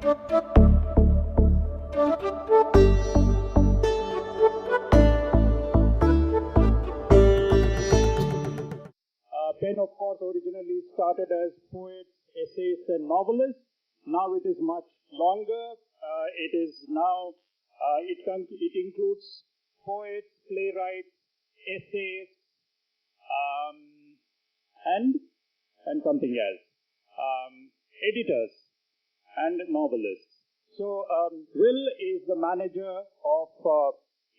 Pen, of course, originally started as poets, essayists, and novelists. Now it is much longer. It includes poets, playwrights, essayists, and something else, editors and novelists. So Will is the manager of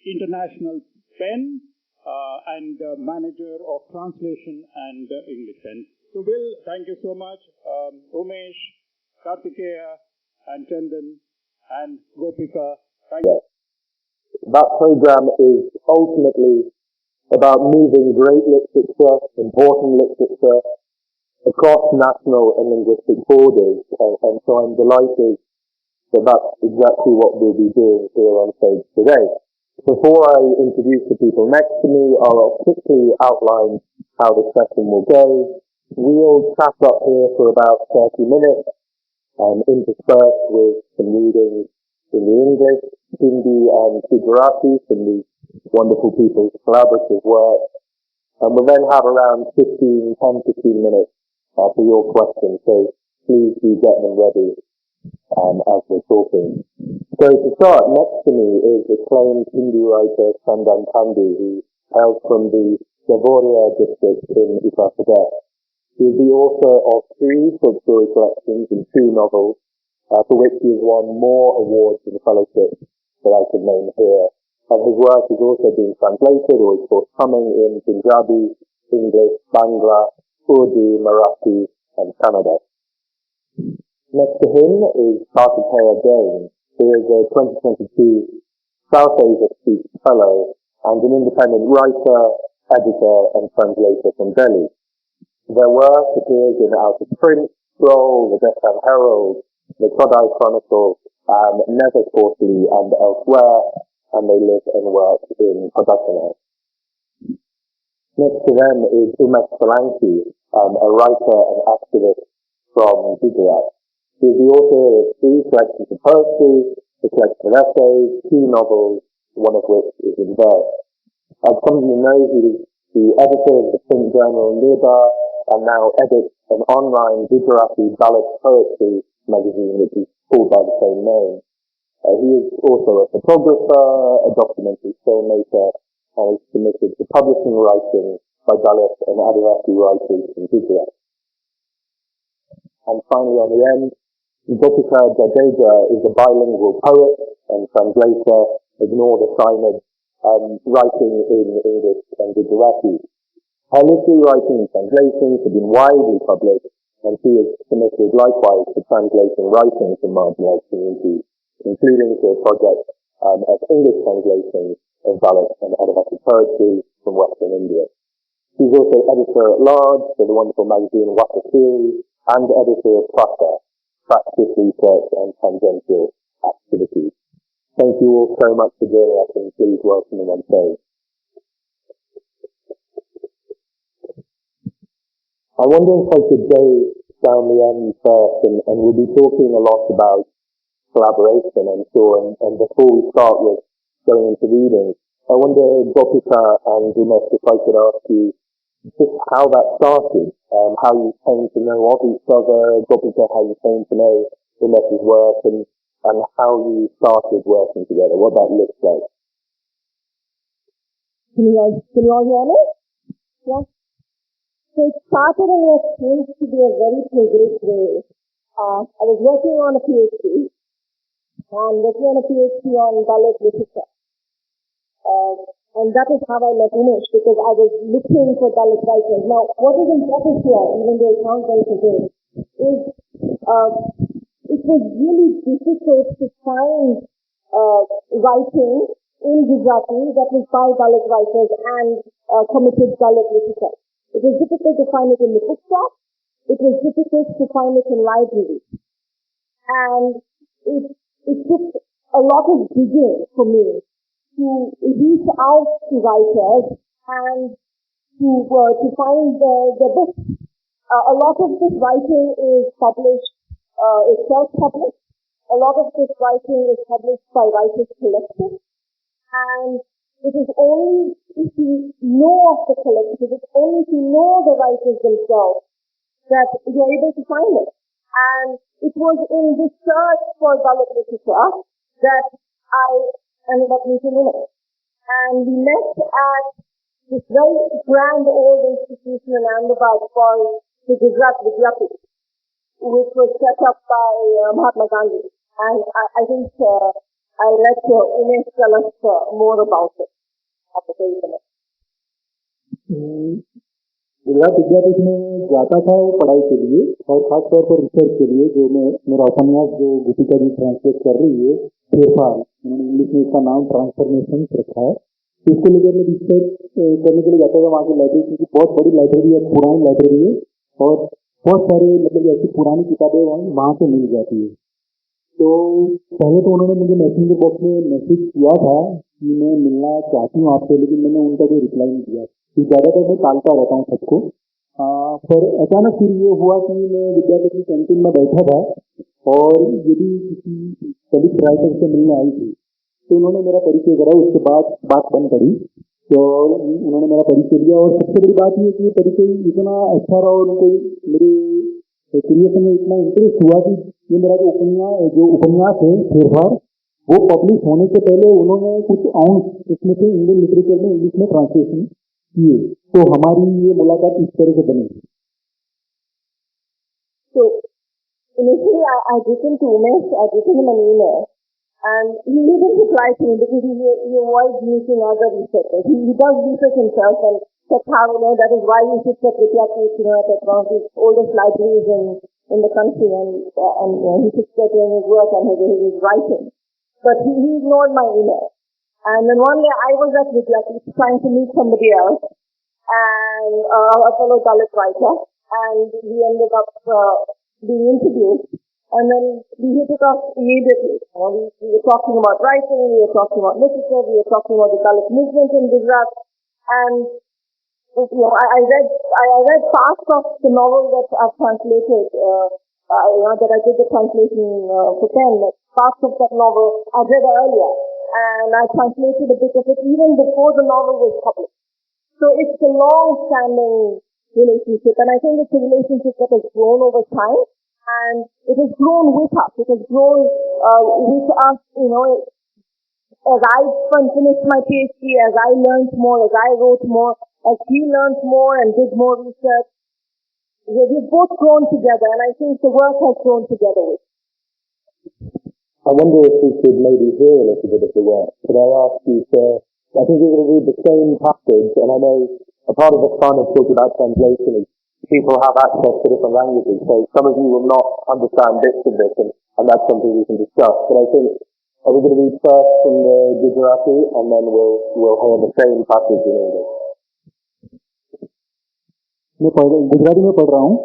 International Pen and manager of translation and English Pen. So Will, thank you so much. Umesh, Kartikeya, and Chandan, and Gopika, thank you. That program is ultimately about moving great literature, important literature, across national and linguistic borders, and so I'm delighted that that's exactly what we'll be doing here on stage today. Before I introduce the people next to me, I'll quickly outline how the session will go. We'll chat up here for about 30 minutes, interspersed with some readings in the English, Hindi and Gujarati from these wonderful people's collaborative work. And we'll then have around 10 to 15 minutes for your questions, so please do get them ready as we're talking. So to start, next to me is acclaimed Hindi writer Chandan Pandey, who hails from the Javoria district in Uttar Pradesh. He is the author of 3 short story collections and 2 novels, for which he has won more awards and fellowships that I could name here. And his work has also been translated or is forthcoming in Punjabi, English, Bangla, Urdu, Marathi, and Kannada. Next to him is Kartikeya Jain, who is a 2022 South Asia Speech Fellow and an independent writer, editor, and translator from Delhi. Their work appears in Out of Print, Scroll, the Deccan Herald, the Kodai Chronicle, Never Quarterly, and elsewhere, and they live and work in Kodai. Next to them is Umesh Solanki, a writer and activist from Gujarat. He is the author of 3 collections of poetry, a collection of essays, 2 novels, one of which is in verse. As some of you know, he is the editor of the print journal Nirbhar, and now edits an online Gujarati Dalit poetry magazine which is called by the same name. He is also a photographer, a documentary filmmaker, and is committed to publishing writing by Dalit and Adivasi writers in Gujarat. And finally on the end, Gopika Jadeja is a bilingual poet and translator, ignore the signage, writing in English and Gujarati. Her literary writing and translations have been widely published, and she is committed likewise to translating writing from marginalized communities, including to a project of English translations of Dalit and Adivasi poetry from Western India. She's also editor-at-large for the wonderful magazine Waka Series and editor of Prasa, Practice, Research and Tangential Activities. Thank you all so much for joining us, and please welcome them on stage. I wonder if I could go down the end first, and we'll be talking a lot about collaboration, I'm sure, and before we start with going into reading, I wonder, Gopika and Umesh, if I could ask you just how that started, how you came to know of each other, Gopika, how you came to know Umesh's work, and how you started working together, what that looks like. Can you all hear me? Yes. So it started in what seems to be a very privileged way. I was working on a PhD, and working on a PhD on Dalit literature. And that is how I met Umesh, because I was looking for Dalit writers. Now, what is important here, even though it sounds very trivial, is it was really difficult to find writing in Gujarati that was by Dalit writers and committed Dalit literature. It was difficult to find it in the bookshop. It was difficult to find it in libraries. And it took a lot of digging for me to reach out to writers and to find their books. A lot of this writing is published, is self-published. A a lot of this writing is published by Writers Collective, and it is only if you know of the collective, it's only if you know the writers themselves that you're able to find it. And it was in this search for Dalit literature that I ended up meeting in it. And we met at this very grand old institution in Ahmedabad called the Gujarat Vidyapith, which was set up by Mahatma Gandhi. And I think I'll let Umesh tell us more about it after the minute. Gujarat Vidyapith में जाता था वो पढ़ाई के लिए और खास तौर पर रिसर्च के लिए, जो मैं मेरा उपन्यास जो गोपिका जी ट्रांसलेट कर रही है, फेरफार, उन्होंने इंग्लिश में इसका नाम ट्रांसफॉर्मेशन रखा है। इसको लेकर मैं रिसर्च करने के लिए जाता था वहाँ की लाइब्रेरी, क्योंकि बहुत बड़ी लाइब्रेरी है, पुरानी लाइब्रेरी है और बहुत सारे मतलब ऐसी पुरानी किताबें वहाँ से मिल जाती है। तो पहले तो उन्होंने मुझे मैसेंजर बॉक्स में मैसेज किया था कि मैं मिलना चाहती हूँ आपसे, लेकिन मैंने उनका कोई रिप्लाई नहीं दिया। ज़्यादातर मैं टालता रहता हूँ सबको। फिर अचानक फिर ये हुआ कि मैं विद्यापीठ की कैंटीन में बैठा था और यदि किसी दलित राइटर से मिलने आई थी तो उन्होंने मेरा परिचय करा। उसके बाद बात बन पड़ी तो उन्होंने मेरा परिचय दिया और सबसे बड़ी बात ये कि ये परिचय इतना अच्छा रहा और उनको मेरे क्रिएशन में इतना इंटरेस्ट हुआ कि ये मेरा जो उपन्यास है फेरफार, वो पब्लिश होने से पहले उन्होंने कुछ अंश इसमें से इंडियन लिटरेचर में इंग्लिश में ट्रांसलेशन किए। तो हमारी ये मुलाकात इस तरह से बनी। So initially I listened to Umesh, I listened to an email, and he didn't reply to me because he avoids meeting other researchers. He does research himself, and that's how, that is why he sits at Vidyapith, at one of the oldest libraries in the country, and he sits there doing his work and his writing. But he ignored my email. And then one day I was at Vidyapith trying to meet somebody else, and a fellow Dalit writer, and we ended up being interviewed. And then we hit it off immediately. We were talking about writing, we were talking about literature, we were talking about the Dalit movement in Gujarat, and I read parts of the novel that I've translated, that I did the translation for pen. Parts of that novel I read earlier, and I translated a bit of it even before the novel was published. So it's a long-standing relationship, and I think it's a relationship that has grown over time, and it has grown with us. It has grown with us, as I finished my PhD, as I learned more, as I wrote more, as he learned more and did more research. We've both grown together, and I think the work has grown together with us. I wonder if we could maybe hear a little bit of the work. Could I ask you to, I think you're going to read the same passage, and I know a part of the fun of talking about translation is people have access to different languages, so some of you will not understand bits of this, and that's something we can discuss. But I think, are we going to read first from the Gujarati, and then we'll hear the same passage in English? मैं गुजराती में पढ़ रहा हूँ।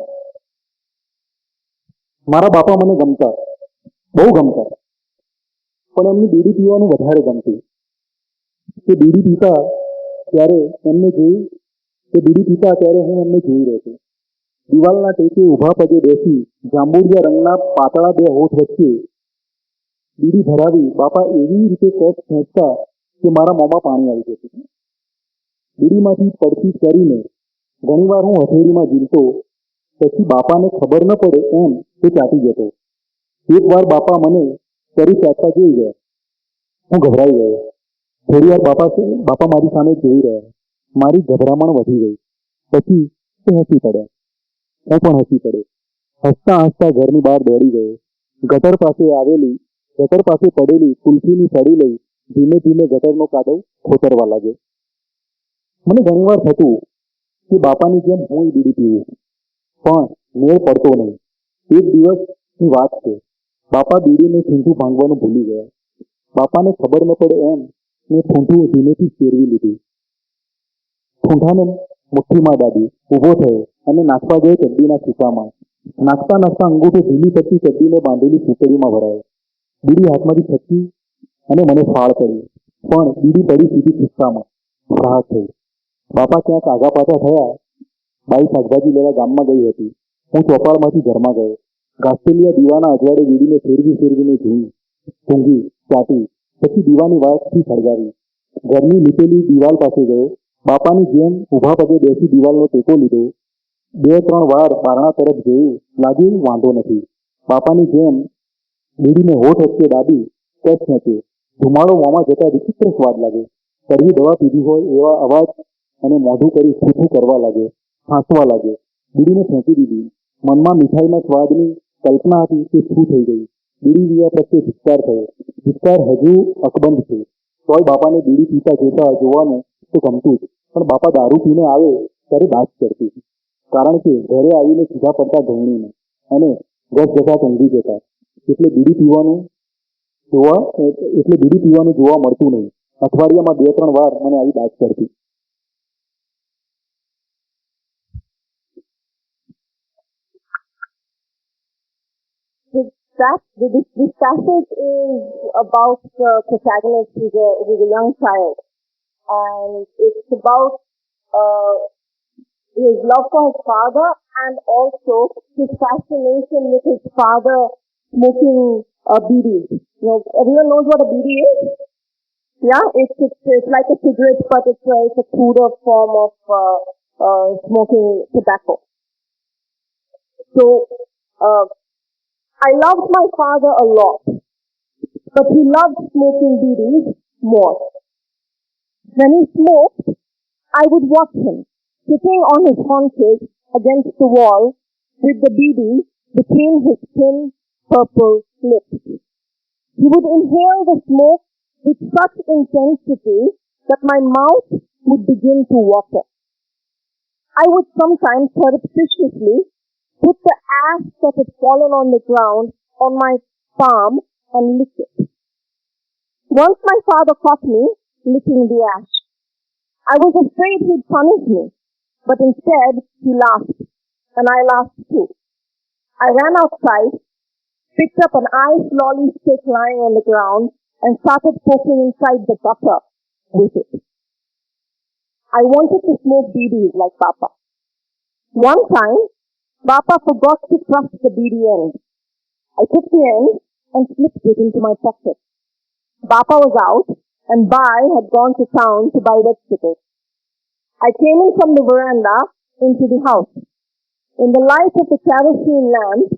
મારા બાપા મને ગમતા, બહુ ગમતા, પણ એમની બીડી પીવાનું વધારે ગમતું. તે બીડી પીતા ત્યારે હું એમને જોઈ રહેતો. દિવાલના ટેકે ઊભા પગે બેસી જાંબુડિયા રંગના પાતળા બે હોઠ વચ્ચે બીડી ભરાવી બાપા એવી રીતે કેપ ખેંચતા કે મારા મોંમાં પાણી આવી જતું. બીડીમાંથી પડતી કરીને ઘણીવાર હું હથેળીમાં ઝીલતો, પછી બાપાને ખબર ન પડે એમ તે ચાટી જતો. એકવાર બાપા મને કરી ચાટતા જોઈ ગયા. હું ગભરાઈ ગયો. થોડીવાર બાપા મારી સામે જોઈ રહ્યા. મારી ગભરામણ વધી ગઈ. પછી તે હસી પડ્યા. હું પણ હસી પડ્યો. હસતા હસતા ઘરની બહાર દોડી ગયો. ગટર પાસે પડેલી કુલ્ફીની સળી લઈ ધીમે ધીમે ગટરનો કાદવ ખોતરવા લાગ્યો. મને ઘણીવાર થતું કે બાપાની જેમ હું બીડી પીવું, પણ મેળ પડતો નહીં. એક દિવસની વાત છે. બાપા બીડીને ઠૂંઠું ભાંગવાનું ભૂલી ગયા. બાપાને ખબર ન પડે એમ મેં ઠૂંઠું ધીમેથી ફેરવી લીધું. ઠૂંઠાને મુઠ્ઠીમાં દાબી ઊભો થયો અને નાખવા ગયો ચડ્ડીના ખીચામાં. નાખતા નાખતા અંગૂઠો ધીમી પડતી ચડ્ડીને બાંધેલી સુતળીમાં ભરાયો. બીડી હાથમાંથી છટકી અને મને ફાળ કરી, પણ બીડી પડી સીધી ખિસ્સામાં. રાહત થઈ. બાપા ક્યાંક આગા પાછા થયા. બાઈ શાકભાજી લેવા ગામમાં ગઈ હતી. હું ચોપાળમાંથી ઘરમાં ગયો. ઘાસેલિયા દીવાના અજવાળે વીડીને ફેરવીને ઊંઘી ચાટી, પછી દીવાની વાતથી સળગાવી. ઘરની લીપેલી દિવાલ પાસે ગયો. બાપાની જેમ ઊભા પગે બેસી દિવાલનો ટેકો લીધો. 2-3 વાર બારણા તરફ જોયું. લાગ્યું વાંધો નથી. બાપાની જેમ બીડીને હોઠ વચ્ચે દાબી કચ ખેંચ્યો. ધુમાડો મોંમાં જતા વિચિત્ર સ્વાદ લાગે. કડવી દવા પીધી હોય એવા અવાજ અને મોઢું કરી છૂછું કરવા લાગે, હાંસવા લાગે. બીડીને ફેંકી દીધી. મનમાં મીઠાઈના સ્વાદની કલ્પના હતી તે શું થઈ ગઈ. બીડી પીવા પ્રત્યે ધિક્કાર થયો. ધિક્કાર હજુ અકબંધ છે. તોય બાપાને બીડી પીતા જોવાનું તો ગમતું જ. પણ બાપા દારૂ પીને આવે ત્યારે દાજ ચડતી. કારણ કે ઘરે આવીને સીધા પડતા ગૃહિણીને અને ઘસ ઘસાટ ઊંઘી જતા. એટલે બીડી પીવાનું જોવા મળતું નહીં. અઠવાડિયામાં 2-3 વાર મને આવી દાજ ચડતી. This passage is about the protagonist who's a young child, and it's about his love for his father and also his fascination with his father smoking bidi. You know, everyone knows what a bidi is? Yeah, it's like a cigarette, but it's a cruder form of smoking tobacco. So, I loved my father a lot, but he loved smoking bidis more. When he smoked, I would watch him, sitting on his haunches against the wall with the bidi between his thin, purple lips. He would inhale the smoke with such intensity that my mouth would begin to water. I would sometimes surreptitiously put the ash that had fallen on the ground on my palm and lick it. Once my father caught me licking the ash. I was afraid he'd punish me, but instead he laughed, and I laughed too. I ran outside, picked up an ice lolly stick lying on the ground, and started poking inside the gutter with it. I wanted to smoke bidis like Papa. One time, Papa forgot to crush the bidi end. I took the end and slipped it into my pocket. Papa was out, and Bai had gone to town to buy vegetables. I came in from the veranda into the house. In the light of the kerosene lamp,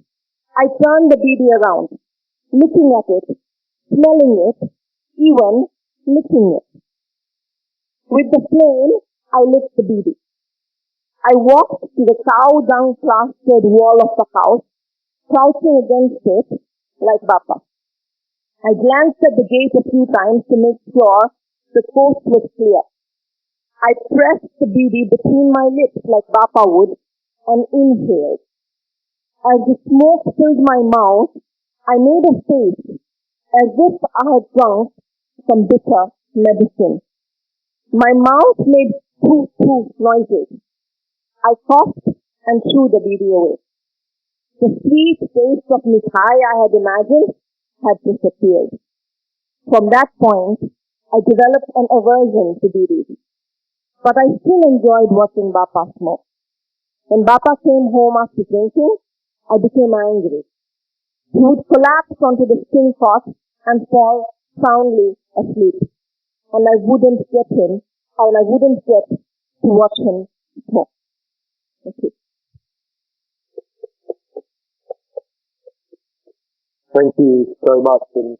I turned the bidi around, looking at it, smelling it, even licking it. With the flame, I lit the bidi. I walked to the cow-dung-plastered wall of the house, crouching against it like Papa. I glanced at the gate a few times to make sure the coast was clear. I pressed the bidi between my lips like Papa would and inhaled. As the smoke filled my mouth, I made a face as if I had drunk some bitter medicine. My mouth made poof-poof noises. I coughed and threw the bidi away. The sweet taste of mithai I had imagined had disappeared. From that point, I developed an aversion to bidis. But I still enjoyed watching Bapa smoke. When Bapa came home after drinking, I became angry. He would collapse onto the spring cot and fall soundly asleep. And I wouldn't get to watch him smoke. Okay. Thank you very much. And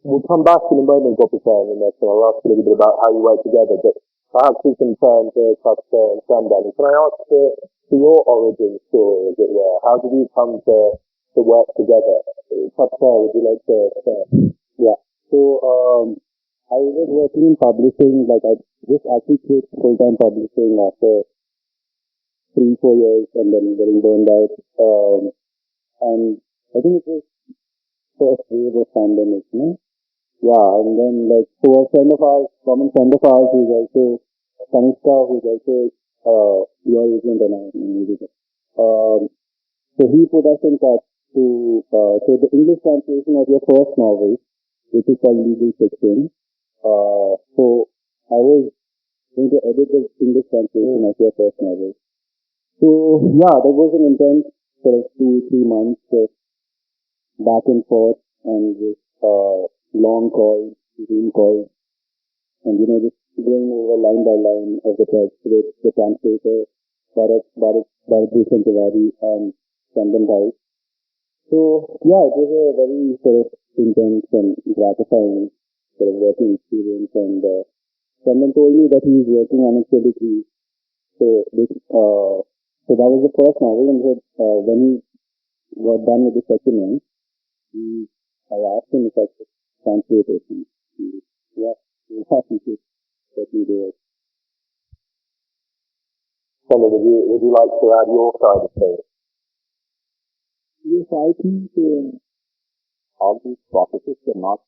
we'll come back in a moment, Gopika, and I'll ask a little bit about how you work together. But perhaps we can turn to Kartikeya and Chandan. Can I ask for your origin story, as it were? How did you come to work together? Kartikeya, would you like to start? Yeah. So, I was working in publishing, like I just actually quit full-time publishing after 3-4 years and then getting burned out. And I think it was first wave of pandemic, you know? Yeah, and then like, so a friend of ours, common friend of ours, who's also Kanishka, who's also your agent and I, so he put us in touch to, so the English translation of your first novel, which is called Legal Fiction. So I was going to edit the English translation of your first novel. So yeah, there was an intense sort of 2-3 months back and forth and just long calls, Zoom calls, and just going over line by line of the text with the translator, Bharat Tiwari and Chandan Pandey. So yeah, it was a very sort of intense and gratifying sort of working experience, and Chandan told me that he is working on his degree. So that was the first novel, and when he got done with the second one, I asked him if I could translate it. Yeah, he was happy to let me do it. Chandan, would you like to add your side of things? Yes, I think all these processes are not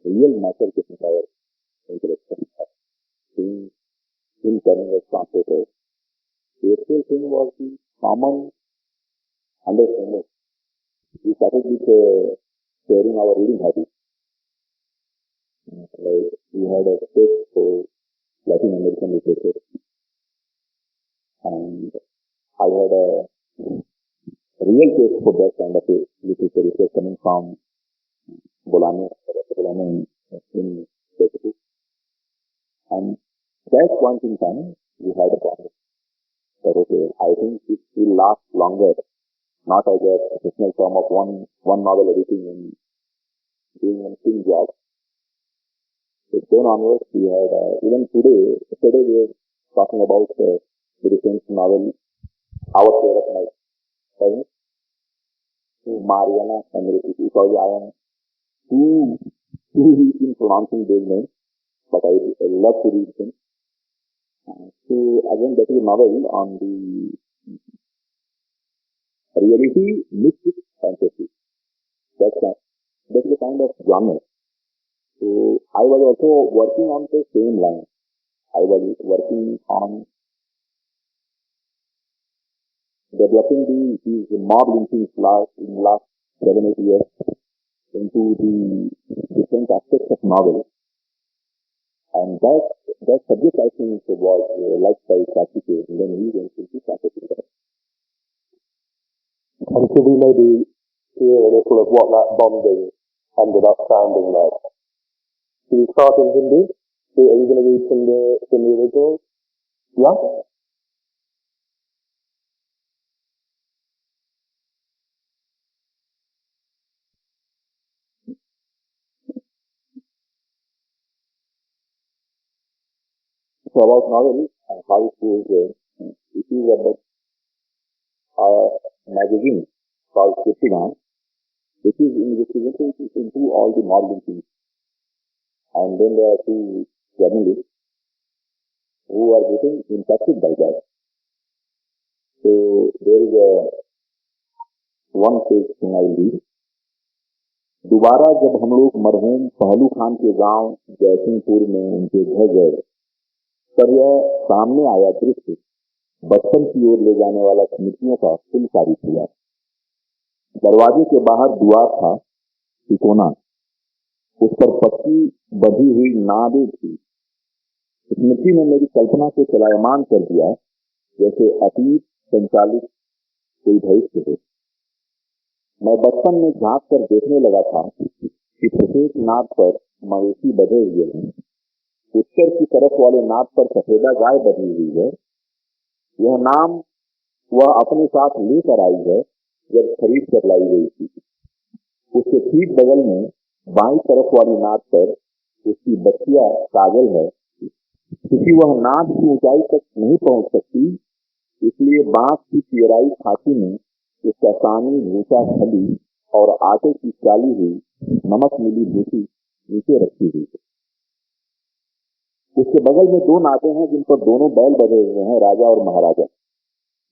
real matter in our intellectual being in turning as translators. The actual thing was the common understanding. We started with sharing our reading habits. Like we had a taste for Latin American literature, and I had a real taste for that kind of literature, which was coming from Bolani in Pacific. And that point in time, we had a problem. That okay, I think it will last longer, not as a professional firm of one novel editing and doing a thing job. So then onwards, we had, even today we are talking about the recent novel, Our Share of Night, right? Mariana Emmerich, because I am too weak in pronouncing those names, but I love to read them. So again, that is a novel on the reality mixed with fantasy. That's the kind of genre. So I was also working on the same line. I was working on developing these mob lynchings in the last 7-8 years into the different aspects of novel. And that subject, I think, was liked by Kartikeya, and then he went into fantasy. And so we may be hear a little of what that bonding ended up sounding like. Should we start in Hindi? Are you going to read from the original? Yeah? So about novel and how it goes, it is about a magazine called Kartikeya, which is investigating into all the modeling things. And then there are two journalists who are getting impacted by that. So there is one page thing I read. दोबारा जब हम लोग मरहूम पहलू खान के गांव जयसिंहपुर में उनके घर गए, तब यह सामने आया दृश्य बचपन की ओर ले जाने वाला स्मृतियों का पुल साबित हुआ। दरवाजे के बाहर द्वार था, तिकोना, उस पर पक्की बधी हुई नावें थी। स्मृति ने मेरी कल्पना को चलायमान कर दिया, जैसे अतीत संचालित कोई भविष्य हो। मैं बचपन में झांक कर देखने लगा था कि प्रत्येक नाद पर मवेशी बधे हुए हैं। उत्तर की तरफ वाले नाद पर सफेदा गाय बधी हुई है। यह नाम वह अपने साथ लेकर आई है जब खरीद कर लाई गई थी। उसके ठीक बगल में बाईं तरफ वाली नाद पर उसकी बच्चिया काजल है। क्योंकि वह नाद की ऊंचाई तक नहीं पहुंच सकती, इसलिए बांस की पियराई खांची में उसका सानी भूसा खली और आटे की चाली हुई नमक मिली भूसी नीचे रखी हुई है। उसके बगल में दो नादे हैं जिन पर दोनों बैल बंधे हुए हैं, राजा और महाराजा।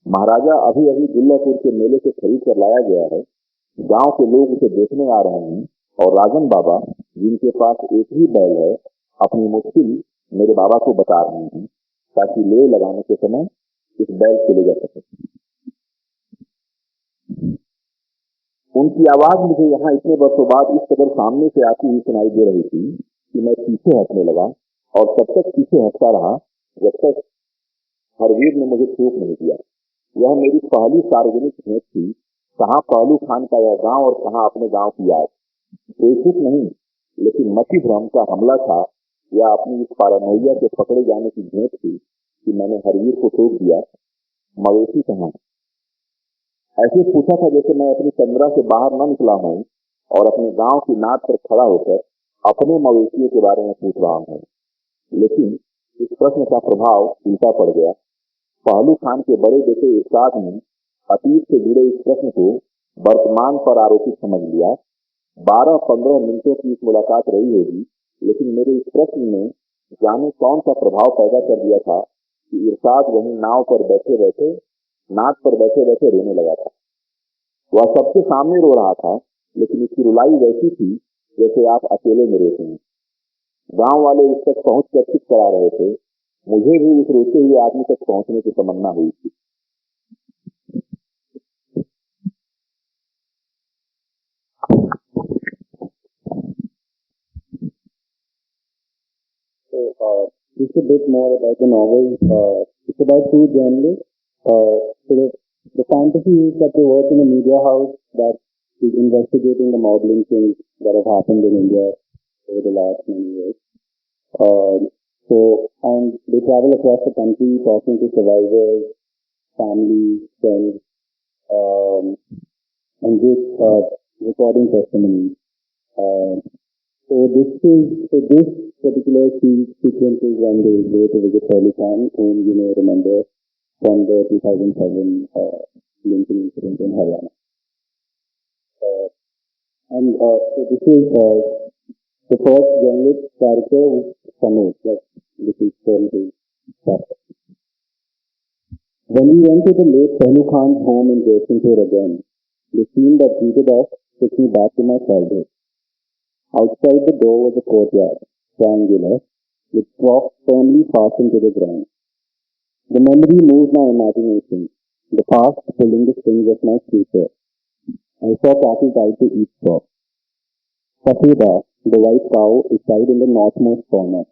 महाराजा अभी अभी दुल्लापुर के मेले से खरीद कर लाया गया है। गांव के लोग उसे देखने आ रहे हैं और राजन बाबा, जिनके पास एक ही बैल है, अपनी मुश्किल मेरे बाबा को बता रहे हैं ताकि ले लगाने के समय इस बैल को ले जा सके। उनकी आवाज मुझे यहाँ इतने वर्षों बाद इस कदर सामने से आती हुई सुनाई दे रही थी कि मैं पीछे हटने लगा और तब तक पीछे हटता रहा जब तक हरवीर ने मुझे चूक नहीं दिया। यह मेरी पहली सार्वजनिक भेंट थी, कहाँ पहलू खान का यह गांव और कहाँ अपने गांव की याद। बेसिक नहीं, लेकिन मति भ्रम का हमला था या अपनी इस पारानोइया के पकड़े जाने की भेंट थी कि मैंने हरवीर को टोक दिया, मवेशी कहाँ। ऐसे पूछा था जैसे मैं अपनी तंद्रा से बाहर न निकला हूं और अपने गांव की नाद पर खड़ा होकर अपने मवेशियों के बारे में पूछ रहा हूं। लेकिन इस प्रश्न का प्रभाव उल्टा पड़ गया। पहलू खान के बड़े बेटे इरशाद ने अतीत से जुड़े इस प्रश्न को वर्तमान पर आरोपित समझ लिया। 12-15 मिनटों की इस मुलाकात रही होगी, लेकिन मेरे इस प्रश्न ने जाने कौन सा प्रभाव पैदा कर दिया था कि इरशाद वहीं नाद पर बैठे बैठे रोने लगा था। वह सबके सामने रो रहा था, लेकिन इसकी रुलाई वैसी थी जैसे आप अकेले में रोते हैं। गांव वाले उस तक पहुंच कर चुप करा रहे थे। मुझे भी उस रोते हुए आदमी तक पहुंचने की तमन्ना हुई थी। Just a bit more about the novel. It's about two journalists. The fantasy is that they work in a media house that is investigating the mob lynchings that have happened in India over the last many years. And they travel across the country talking to survivors, families, friends, and just recording testimonies. So this particular sequence is when they go to visit Pehlu Khan, whom you may remember from the 2007 lynching incident in Haryana. So this is the first journalist character, Sameer, this is the chapter. When we went to the late Pehlu Khan's home in Jaisingpur again, the scene that greeted us took me back to my childhood. Outside the door was a courtyard, triangular, with props firmly fastened to the ground. The memory moved my imagination, the past pulling the strings of my future. I saw cattle tied to each prop. Safeda, the white cow, is tied in the northmost corner.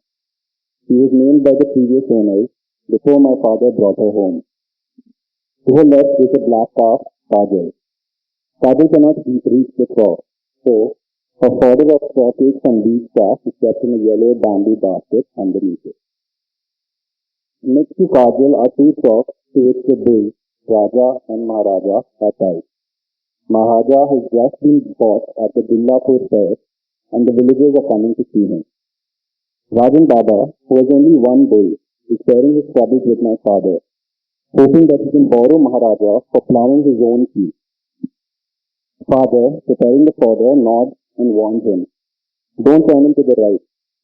She was named by the previous owners before my father brought her home. To her left is a black calf, Kajal. Kajal cannot reach the prop, so her fodder of straw cakes and beef chaff is kept in a yellow bamboo basket underneath it. Next to Kajal are two props to which the bulls, Raja and Maharaja, are tied. Maharaja has just been bought at the Dillapur fair and the villagers are coming to see him. Rajan Baba, who has only one bull, is sharing his troubles with my father, hoping that he can borrow Maharaja for plowing his own field. Father, preparing the fodder, nods and warns him. Don't turn him to the right.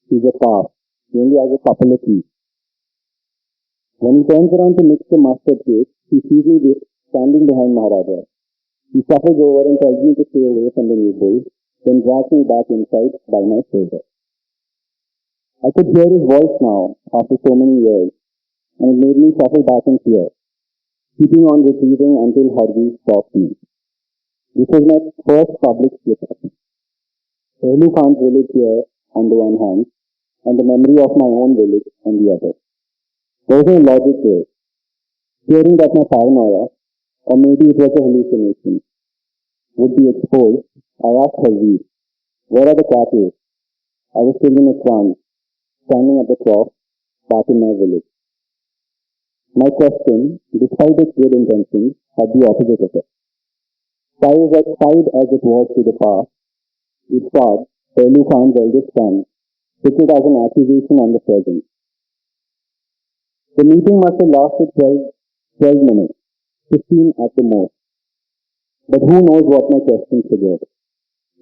He's a calf. He only has a couple of teeth. When he turns around to mix the mustard cake, he sees me standing behind Maharaja. He shuffles over and tells me to stay away from the new bull, then drags me back inside by my shoulder. I could hear his voice now, after so many years, and it made me shuffle back in fear, keeping on retrieving until Harvi stopped me. This was my first public slip-up. Pehlu Khan's village here on the one hand, and the memory of my own village on the other. There was no logic to it. Fearing that my paranoia, or maybe it was a hallucination, would be exposed, I asked Harvi, where are the cattle? I was still in a trance, standing at the cross, back in my village. My question, despite its good intentions, had the opposite effect. Tied as it was to the past, Irshad, Pehlu Khan's eldest son, took it as an accusation on the present. The meeting must have lasted 12 minutes, 15 at the most. But who knows what my questions triggered.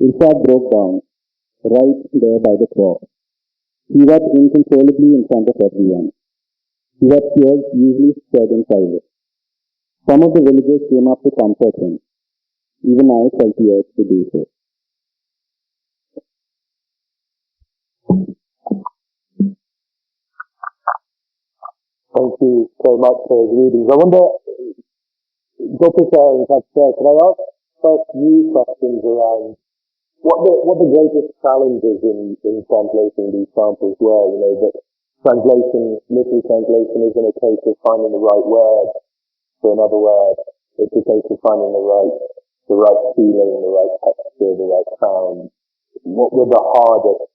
Irshad broke down, right there by the cross. He wept inconsolably in front of everyone. He had tears usually shed in private. Some of the villagers came up to comfort him. Even I felt the urge to do so. Thank you so much for those readings. I wonder, Gopika and Kartikeya, can I ask first you questions around what the greatest challenges in translating these samples were? That translation, literal translation isn't a case of finding the right word, So in other words, it's a case of finding the right feeling, the right texture, the right sound. What were the hardest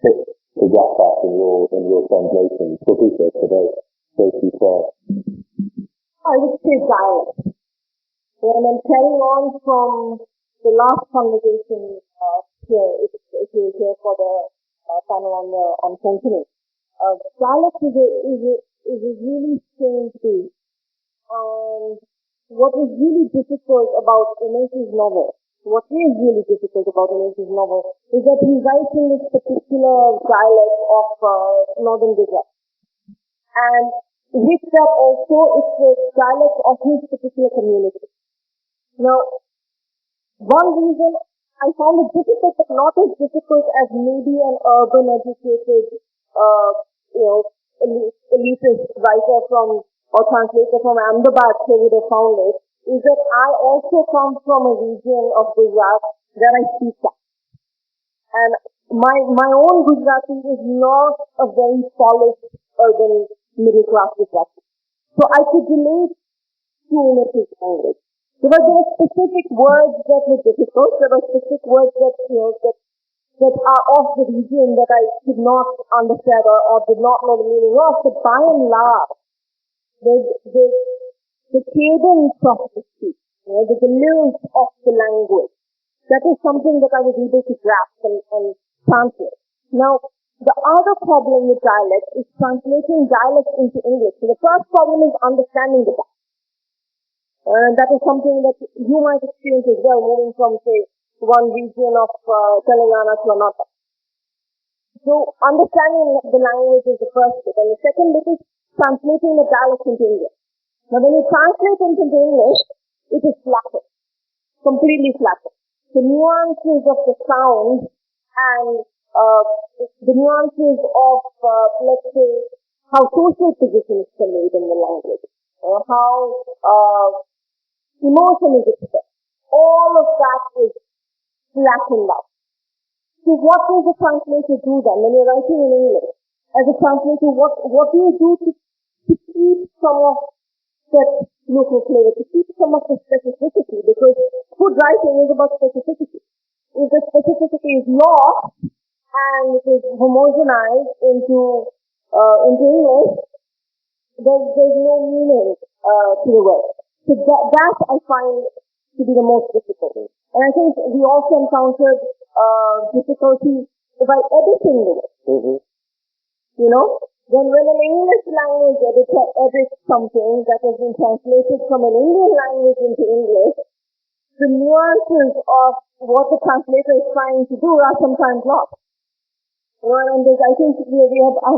bits to get at in your translation? Gopika, today, Sophie first. I would say dialect. And I'm carrying on from the last conversation here, if you're here for the panel on functioning. Dialect is a really strange thing. And what is really difficult about Umesh's novel, what is really difficult about Umesh's novel, is that he writes in this particular dialect of Northern Gujarat. And with that also, it's the dialect of his particular community. Now, one reason I found it difficult, but not as difficult as maybe an urban educated, elitist writer or translator from Ahmedabad would have found it, is that I also come from a region of Gujarat where I speak that. And my own Gujarati is not a very polished urban middle class Gujarati. So I could relate to Umesh's language. There were specific words that were difficult. There were specific words that are of the region that I did not understand or did not know the meaning of. But by and large, the cadence of the speech, the lilt of the language, that is something that I was able to grasp and translate. Now, the other problem with dialect is translating dialect into English. So the first problem is understanding the dialect. And that is something that you might experience as well, moving from, say, one region of Telangana to another. So understanding the language is the first bit. And the second bit is translating the dialect into English. Now when you translate it into English, it is flattened. Completely flattened. The nuances of the sound and the nuances of, let's say, how social position is conveyed in the language, or how emotion is expressed. All of that is flattened out. So what does the translator do then when you're writing in English? As a translator, what do you do to keep some of that local flavor, to keep some of the specificity? Because good writing is about specificity. If the specificity is lost and it is homogenized into English, there's no meaning to the word. So that I find to be the most difficult. And I think we also encountered difficulty by editing the word. Mm-hmm. When an English language editor edits something that has been translated from an Indian language into English, the nuances of what the translator is trying to do are sometimes lost. And I think I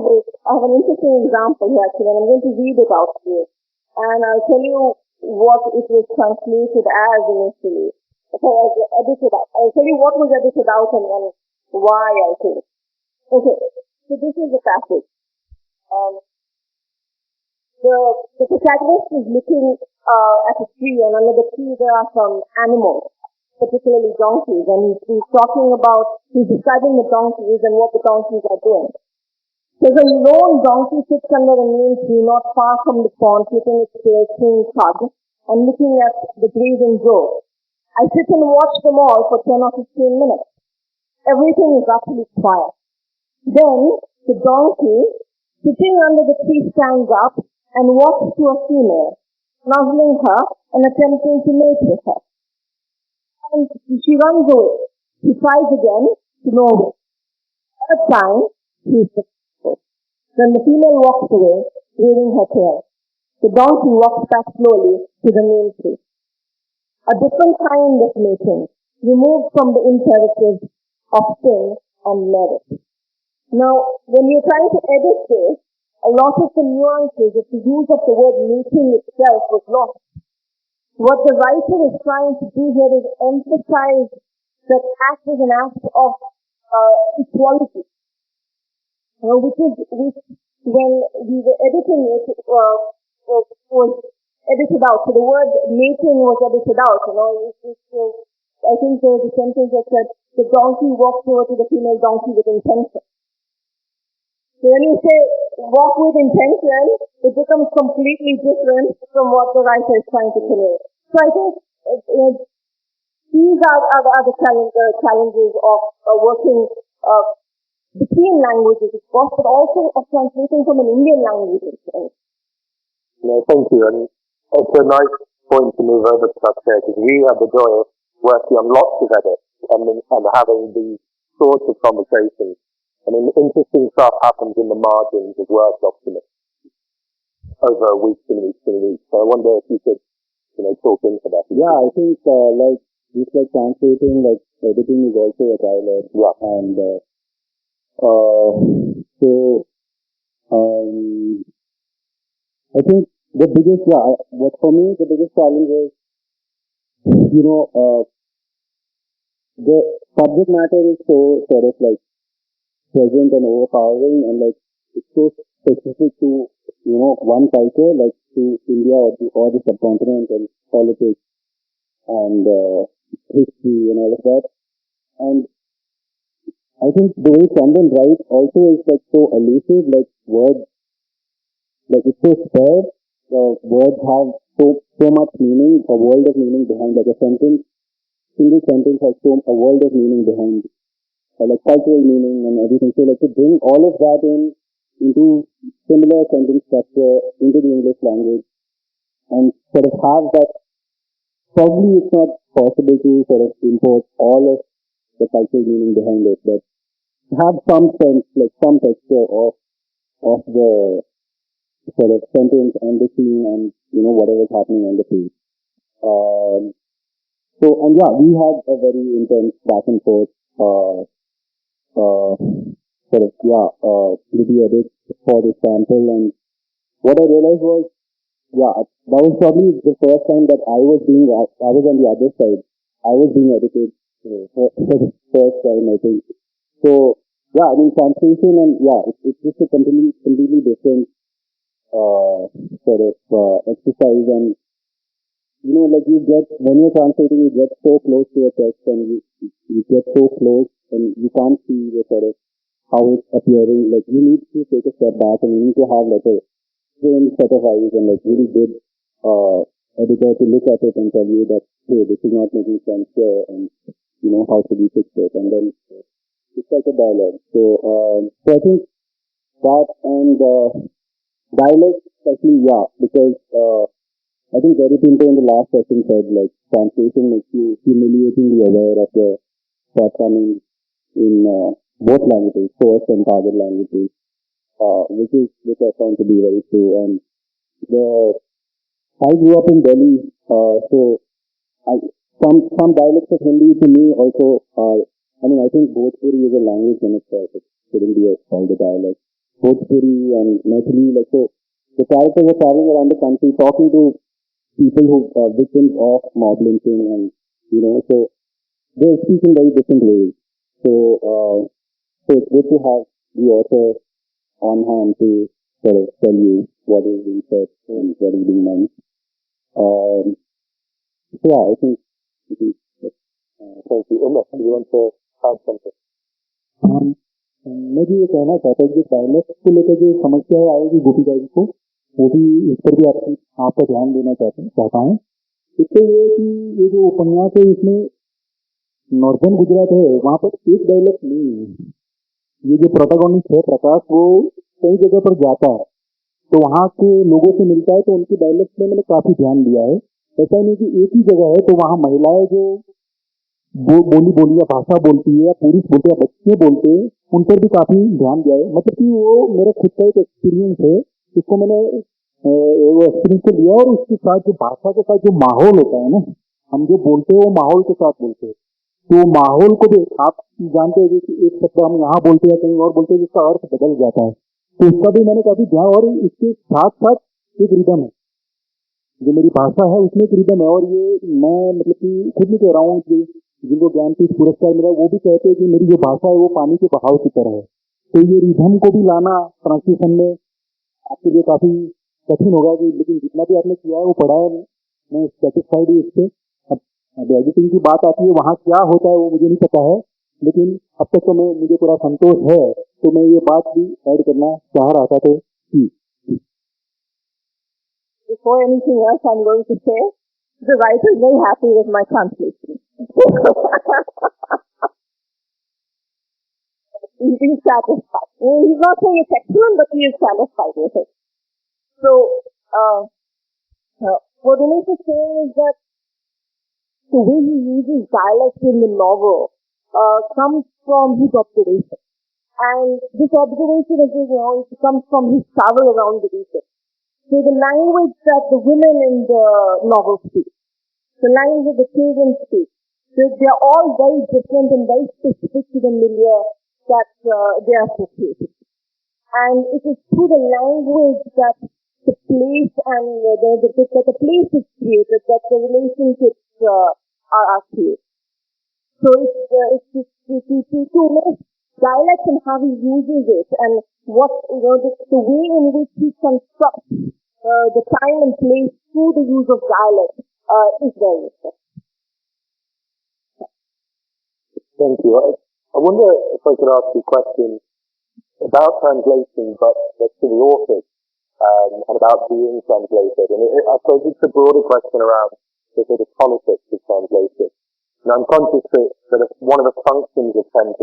have an interesting example here actually, and I'm going to read it out to you. And I'll tell you what it was translated as initially. Okay, as edited out. I'll tell you what was edited out and then why I think. Okay, so this is the passage. The protagonist is looking at a tree, and under the tree there are some animals, particularly donkeys, and he's describing the donkeys and what the donkeys are doing. There's a lone donkey sits under a neem tree not far from the pond, flipping its tail, chewing cud, and looking at the grazing grove. I sit and watch them all for 10 or 15 minutes. Everything is utterly quiet. Then the donkey, sitting under the tree, stands up and walks to a female, nuzzling her and attempting to mate with her. And she runs away. He tries again, to no avail. Third time, he is successful. Then the female walks away, waving her tail. The donkey walks back slowly to the neem tree. A different kind of mating, removed from the imperatives of sin and merit. Now, when you're trying to edit this, a lot of the nuances of the use of the word mating itself was lost. What the writer is trying to do here is emphasize that act as an act of equality. Which when we were editing it, was edited out. So the word mating was edited out. I think there was a sentence that said, the donkey walked over to the female donkey with intention. So when you say walk with intention, it becomes completely different from what the writer is trying to convey. So I think these are the challenges of working between languages, of course, but also of translating from an Indian language. No, thank you. And it's a nice point to move over to that here, because we have the joy of working on lots of edits and having these sorts of conversations. I mean, interesting stuff happens in the margins of Word documents over weeks and weeks and weeks. So I wonder if you could, talk into that. Yeah, I think just like translating, like editing is also a dialogue. Yeah. And I think the biggest, what for me the biggest challenge is, the subject matter is so sort of like present and overpowering, and like it's so specific to one culture, like to India or the subcontinent, and politics and history and all of that. And I think the way Chandan writes also is like so elusive, like words, like it's so spread. Words have so much meaning, a world of meaning behind, like a sentence. Single sentence has a world of meaning behind, like cultural meaning and everything. So like to bring all of that into similar sentence structure into the English language and sort of have that, probably it's not possible to sort of import all of the cultural meaning behind it, but have some sense, like some texture of the sort of sentence and the scene and whatever's happening on the page. So, and yeah, we had a very intense back and forth, review edit for this sample, and what I realized was, that was probably the first time that I was on the other side. I was being edited for the first time, I think. So, I mean, translation and, it's just a completely different, exercise, and like when you're translating, you get so close to a text, and you get so close, and you can't see the sort of how it's appearing. Like you need to take a step back, and you need to have like a trained set of eyes and like really good editor to look at it and tell you that, hey, this is not making sense here, and how should we fix it? And then it's like a dialogue. So I think that, and dialogue especially, because I think Very Pinto in the last session said, like, translation makes you humiliatingly aware of the shortcomings in both languages, source and target languages, which I found to be very true. And I grew up in Delhi, so some dialects of Hindi to me also are, I think Bhojpuri is a language in itself. It shouldn't be called a dialect. Bhojpuri and Maithili, like, so the characters are traveling around the country talking to people who are victims of mob lynching, and so they speak in very different ways. So it's good to have the author on hand to sort of tell you what is being said and what is being meant. I think it is. Thank you. Umesh, do you want to add something? मैं भी ये कहना चाहता हूँ कि dialect को लेकर जो समस्या आएगी गोपिका जी को, वो भी इस पर भी आपका ध्यान देना चाहता हूँ। इससे ये कि ये जो उपन्यास है, इसमें नॉर्दर्न गुजरात है, वहाँ पर एक डायलेक्ट नहीं है। ये जो प्रोटैगनिस्ट है प्रकाश, वो कई जगह पर जाता है, तो वहाँ के लोगों से मिलता है, तो उनकी डायलेक्ट में मैंने काफी ध्यान दिया है। ऐसा नहीं कि एक ही जगह है तो वहाँ महिलाएं जो बोली या भाषा बोलती है, या पुरुष बोलते हैं, बच्चे बोलते हैं, उन पर भी काफी ध्यान दिया है। मतलब कि वो मेरा खुद का एक एक्सपीरियंस है, इसको मैंने वो एक्सपीरियंस को लिया, और उसके साथ जो भाषा के साथ जो माहौल होता है ना, हम जो बोलते हैं वो माहौल के साथ बोलते हैं, तो माहौल को भी आप जानते हैं कि एक शब्द हम यहाँ बोलते हैं, कहीं और बोलते हैं, जिसका अर्थ बदल जाता है, तो उसका भी मैंने काफी ध्यान। और इसके साथ साथ एक रिदम है, जो मेरी भाषा है उसमें एक रिदम है, और ये मैं मतलब कि खुद भी कह रहा हूँ कि जिनको ज्ञानपीठ पुरस्कार मिला वो भी कहते हैं कि मेरी जो भाषा है वो पानी के बहाव की तरह है। तो ये रिदम को भी लाना ट्रांसलेशन में आपके लिए काफी कठिन होगा, कि लेकिन जितना भी आपने किया है वो पढ़ा है, मैं सेटिस्फाइड हूँ इससे। अब एडिटिंग की बात आती है, वहाँ क्या होता है वो मुझे नहीं पता है, लेकिन अब तक तो मुझे पूरा संतोष है। तो मैं ये बात भी ऐड करना चाह रहा था कि before anything else I'm going to say, the writer is very happy with my translation. He's satisfied. He's not saying it's excellent, but he is satisfied with it. So, what Umesh is saying is that the way he uses dialect in the novel comes from his observation. And this observation, as you know, comes from his travel around the region. So the language that the women in the novel speak, the language that the children speak, they're all very different and very specific to the milieu that they are associated. And it is through the language that the place and the place is created, that the relationships are created. So it's to make dialect and how he uses it, and what the way in which he constructs the time and place through the use of dialect is very important. Thank you. I wonder if I could ask you a question about translation, but to the authors, and about being translated. And I suppose it's a broader question around the sort of politics of translation. And I'm conscious that one of the functions of 10%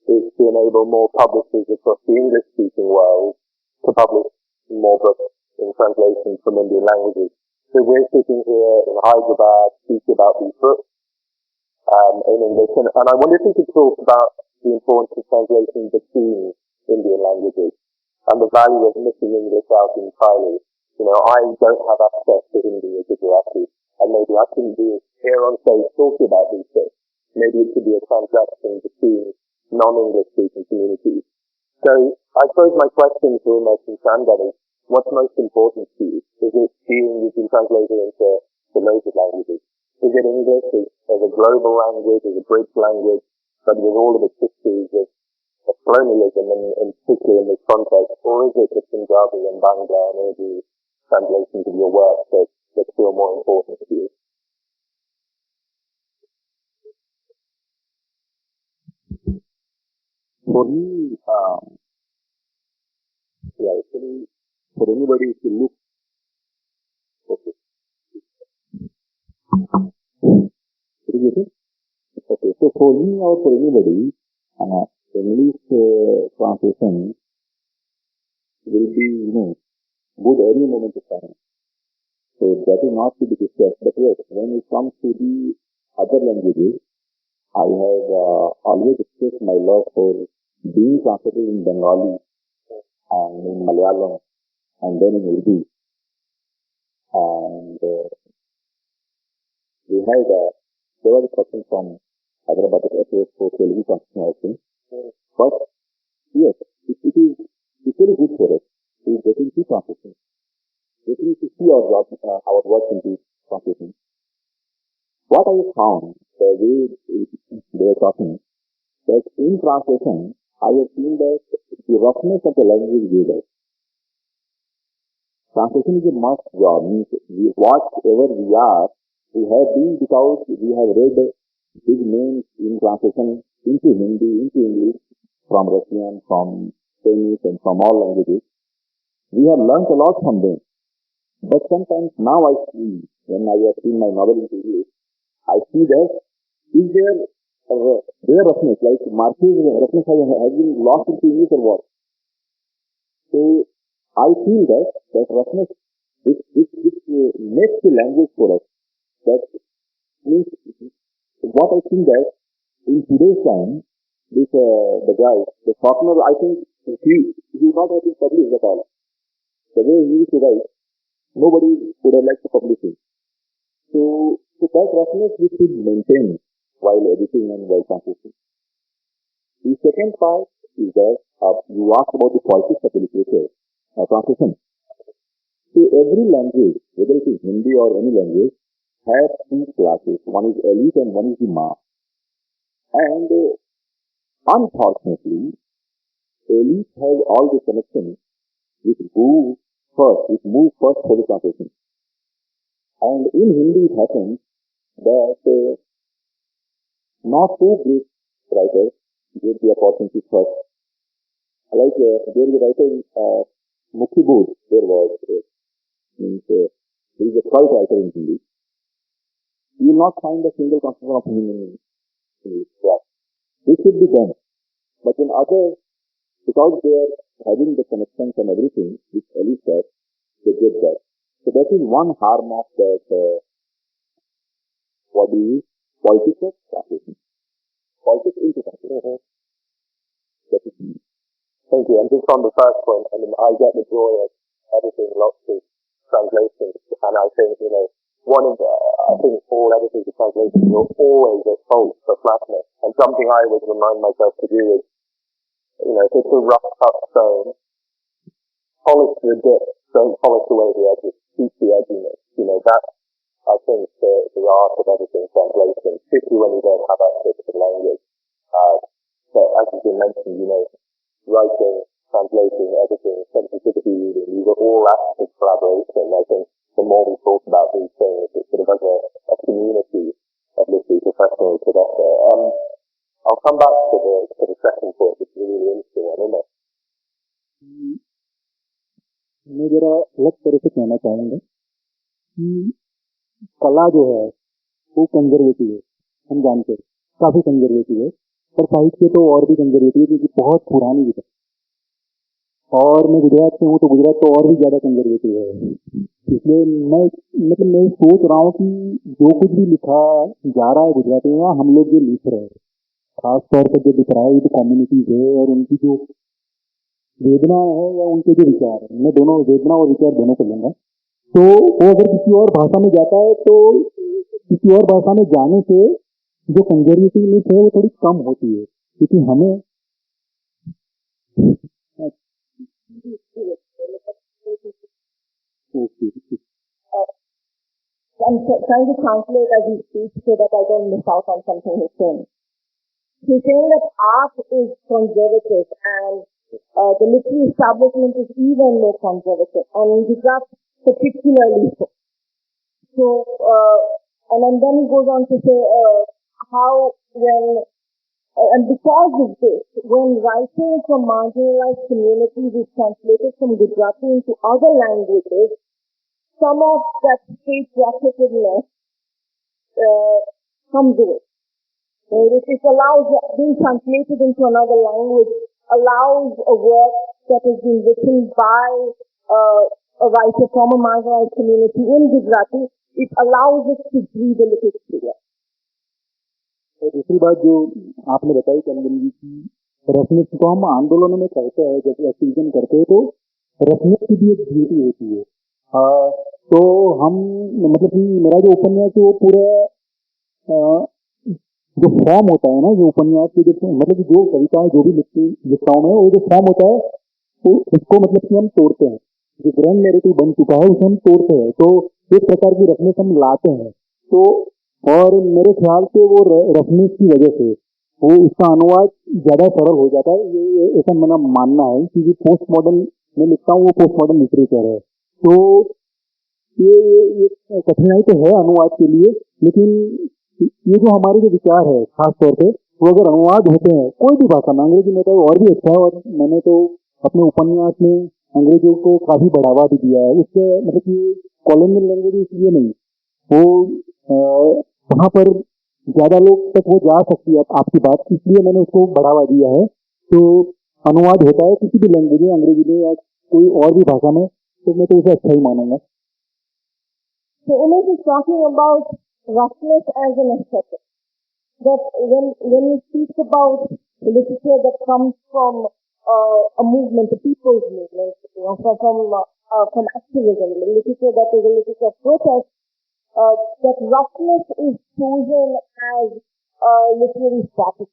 is to enable more publishers across the English-speaking world to publish more books in translation from Indian languages. So we're sitting here in Hyderabad speaking about these books in English, and I wonder if you could talk about the importance of translation between Indian languages and the value of missing English out entirely. You know, I don't have access to Hindi or Gujarati, and maybe I couldn't be here on stage talking about these things. Maybe it could be a transaction between non-English speaking communities. So I suppose my question to Umesh and Chandan is, what's most important to you? Is it being you can translate it into loads of languages? Is it English as a global language, as a bridge language, but with all of its histories of colonialism and particularly in this context? Or is it the Punjabi and Bangla and Urdu translations of your work that feel more important to you? For me, actually, for anybody to look, okay. Okay, so for me or for anybody, English translation will be, good any moment of time. So that is not to be discussed. But yes, when it comes to the other languages, I have always expressed my love for being translated in Bengali and in Malayalam and then in Urdu. And there was a person from Hyderabad HLF for Telugu translation also. But yes, it is very good for us to get into translation. Getting to see our work into translation. What I found, the way they are talking, that in translation, I have seen that the roughness of the language is there. Translation is a must job. Means whatever we are, we have been because we have read big names in translation into Hindi, into English, from Russian, from Chinese, and from all languages. We have learnt a lot from them. But sometimes now I see, when I have seen my novel into English, I see that is there their roughness, like Marx's roughness has been lost into English or what? So I feel that roughness, which makes the language for us. That means what I think that in today's time, this the guy, the Faulkner, I think he would not have been published at all. The way he used to write, nobody would have liked to publish him. So that roughness we should maintain while editing and while translating. The second part is that you asked about the politics of the literature translation. So every language, whether it is Hindi or any language, has two classes. One is elite and one is the mass. And unfortunately, elite has all the connections which move first for the translation. And in Hindi it happens that not so great writers get the opportunity first. Like there is a writer, Mukhibud, there was, there is a slight writer in Hindi. You will not find a single constitutional opinion in this. This should be done. But in others, because they are having the connections and everything, which Ali said, they get that. So that is one harm of that, politics of taxation. Politics into taxation. Thank you. And just on the first point, I mean, I get the joy of editing lots of translations, and I think, I think all editors of translations will always at fault for flatness. And something I always remind myself to do is, if it's a rough cut stone, polish the dip, don't polish away the edges, keep the edginess. That, I think, the art of editing translation, particularly when you don't have access to the language. But as has been mentioned, writing, translating, editing, sensitivity reading, these are all acts of collaboration. I think the more we talk about these things, it's sort of as a community of literary professionals together. I'll come back to the second point, which is a really interesting one, isn't it? मैं जरा अलग तरह से कहना चाहूँगा कि कला जो है वो कंजर्वेटिव है, हम जानते हैं काफी कंजर्वेटिव है, पर साहित्य तो और भी कंजर्वेटिव है क्योंकि बहुत पुरानी है। और मैं गुजरात से हूँ तो गुजरात तो और भी ज्यादा कंजर्वेटिव है। इसलिए मैं सोच रहा हूँ कि जो कुछ भी लिखा जा रहा है गुजराती में, हम लोग जो लिख रहे हैं, खासतौर पर जो दिख रहा है, ये जो कम्युनिटीज है और उनकी जो वेदना है या उनके जो विचार है, मैं दोनों वेदना और विचार दोनों को लूंगा। तो वो अगर किसी और भाषा में जाता है तो किसी और भाषा में जाने से जो कंजर्वेटिवनेस है वो थोड़ी कम होती है, क्योंकि हमें I'm trying to translate as he speaks so that I don't miss out on something he's saying. He's saying that art is conservative and the literary establishment is even more conservative, and in Gujarat particularly so. So, and then he goes on to say how and because of this, when writing from marginalized communities is translated from Gujarati into other languages, some of that straight-jacketedness comes away. It allows being translated into another language, allows a work that has been written by a writer from a marginalized community in Gujarati, it allows it to breathe a little freer. दूसरी बात जो आपने बताई चंदन जी की roughness को हम आंदोलनों में कहते हैं, जैसे एक्टिविजन करते हैं तो रफनेस की भी एक ब्यूटी होती है। तो हम मतलब कि मेरा जो उपन्यास है वो पूरा जो फॉर्म होता है ना, जो उपन्यास के जो मतलब कि जो कविताएं जो भी लिखता हूँ मैं, वो जो फॉर्म होता है तो उसको मतलब कि हम तोड़ते हैं, जो ग्रैंड नैरेटिव बन चुका है उसे हम तोड़ते हैं, तो एक प्रकार की रफनेस हम लाते हैं। तो और मेरे ख्याल से वो रफनेस की वजह से वो इसका अनुवाद ज्यादा सरल हो जाता है, ये ऐसा मेरा मानना है, क्योंकि पोस्ट मॉडर्न में लिखता हूँ, वो पोस्ट मॉडर्न लिटरेचर है। तो ये कठिनाई तो है अनुवाद के लिए, लेकिन ये जो हमारे जो विचार है खास तौर पे, वो अगर अनुवाद होते हैं कोई भी भाषा में, अंग्रेजी में तो और भी अच्छा है, और मैंने तो अपने उपन्यास में अंग्रेजों को काफी बढ़ावा भी दिया है। उससे मतलब कि कॉलोनियल लैंग्वेज इसलिए नहीं, वो वहां पर ज्यादा लोग तक वो जा सकती है आपकी बात, इसलिए मैंने उसको बढ़ावा दिया है। तो अनुवाद होता है किसी भी लैंग्वेज में, अंग्रेजी में या कोई और भी भाषा में, तो मैं तो उसे अच्छा ही मानूंगा। So Umesh is talking about roughness as an aesthetic. That when you speak about literature that comes from a movement, a people's movement, from activism, literature that is a literature of protest, that roughness is chosen as a literary strategy.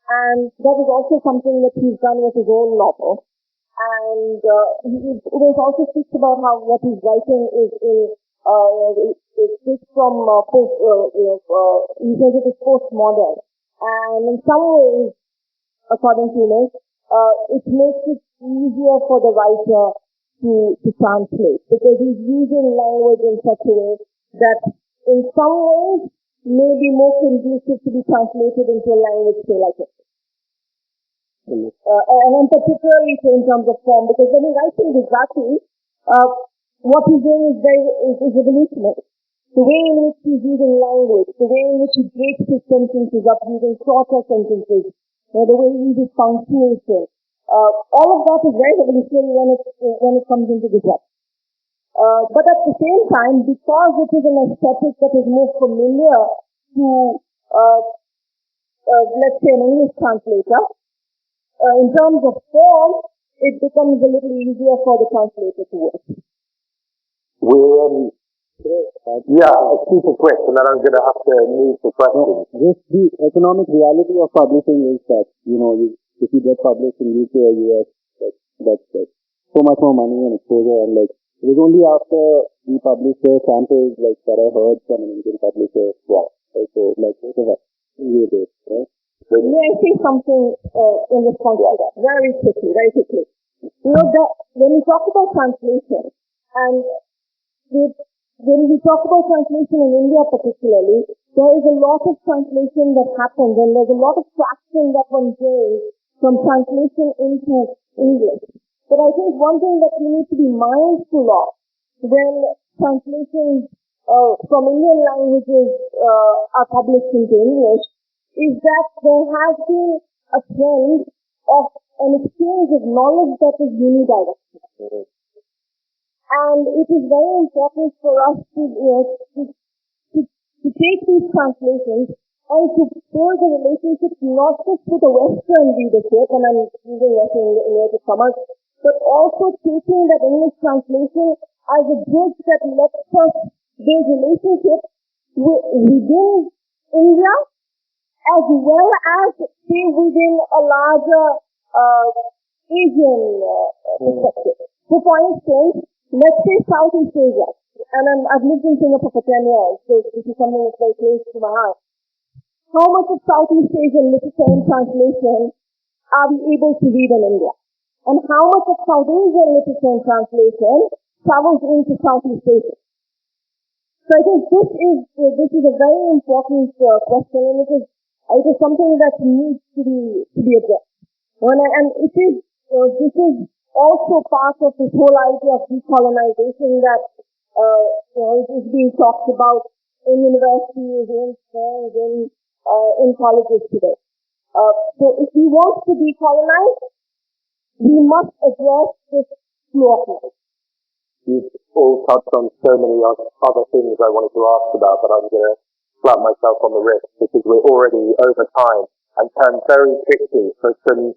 And that is also something that he's done with his own novel. And he also speaks about how what he's writing is it's from he says it is postmodern. And in some ways, according to Umesh, it makes it easier for the writer to translate, because he's using language in such a way that in some ways may be more conducive to be translated into a language, say like it. and particularly in terms of form, because when he writes in Gujarati, what he's doing is revolutionary. The way in which he's using language, the way in which he breaks his sentences up using shorter sentences, the way he uses punctuation, all of that is very revolutionary when it comes into Gujarati. But at the same time, because it is an aesthetic that is more familiar to, let's say, an English translator, in terms of form, it becomes a little easier for the translator to work. Super quick, and then I'm going to have to move to questions. Just the economic reality of publishing is that, if you get published in UK or US, that's so much more money and exposure, and it was only after we published a sample that I heard from an Indian publisher. Wow. So whatever. Right? May I say something in response to that? Very quickly. When we talk about translation, and when we talk about translation in India particularly, there is a lot of translation that happens, and there's a lot of traction that one gains from translation into English. But I think one thing that we need to be mindful of when translations from Indian languages are published into English is that there has been a trend of an exchange of knowledge that is unidirectional. And it is very important for us to take these translations and to build a relationship not just with the Western readership, and I'm using Western in inverted commas, but also taking that English translation as a bridge that lets us build relationships within India as well as stay within a larger Asian perspective. So for instance, let's say Southeast Asia, and I've lived in Singapore for 10 years, so this is something that's very close to my heart. How much of Southeast Asian literature and translation are we able to read in India? And how much of South Asian literature and translation travels into Southeast Asia? So I think this is a very important question, and it is something that needs to be addressed. And this is also part of this whole idea of decolonization that is being talked about in universities, in schools, in colleges today. So if we want to decolonize, we must address this flow of knowledge. You've all touched on so many other things I wanted to ask about, but I'm going to slap myself on the wrist because we're already over time, and turn very quickly for some